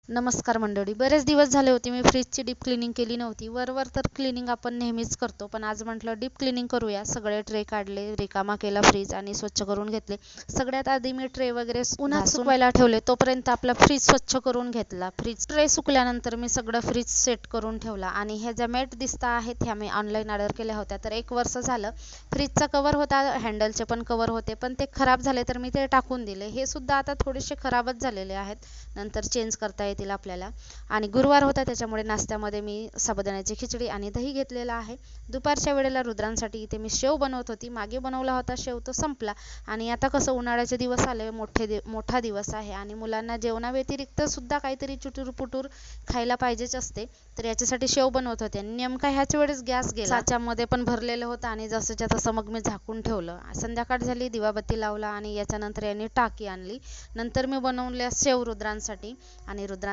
नमस्कार मंडळी. बरेच दिवस झाले होते मी फ्रीजची डीप क्लिनिंग केली नव्हती. वरवर तर क्लिनिंग आपण नेहमीच करतो, पण आज म्हटलं डीप क्लिनिंग करूया. सगळे ट्रे काढले, रिकामा केला फ्रीज आणि स्वच्छ करून घेतले. सगळ्यात आधी मी ट्रे वगैरे उन्हात सुकवायला ठेवले, तोपर्यंत आपला फ्रीज स्वच्छ करून घेतला. फ्रीज ट्रे सुकल्यानंतर मी सगळं फ्रीज सेट करून ठेवला आणि ह्या ज्या मॅट दिसता आहेत ह्या मी ऑनलाईन ऑर्डर केल्या होत्या. तर 1 वर्ष झालं. फ्रीजचा कवर होता, हँडलचे पण कवर होते, पण ते खराब झाले तर मी ते टाकून दिले. हे सुद्धा आता थोडेसे खराबच झालेले आहेत, नंतर चेंज करता येतील आपल्याला. आणि गुरुवार होता, त्याच्यामुळे नाश्त्यामध्ये मी साबुदाण्याची खिचडी आणि दही घेतलेला आहे. दुपारच्या वेळेला रुद्रांसाठी इथे मी शेव बनवत होती. मागे बनवला होता शेव, तो संपला. आणि आता कसं उन्हाळ्याचे दिवस आले, मोठा दिवस आहे आणि मुलांना जेवणाव्यतिरिक्त सुद्धा काहीतरी चुटूर पुटूर खायला पाहिजेच असते. तर याच्यासाठी शेव बनवत होते. नेमका ह्याच वेळेस गॅस गेला. साच्यामध्ये पण भरलेलं होतं आणि जसंच्या तसं मग मी झाकून ठेवलं. संध्याकाळ झाली, दिवाबत्ती लावला आणि याच्यानंतर यांनी टाकी आणली. नंतर मी बनवल्या शेव रुद्रांसाठी आणि रुद्रांसाठी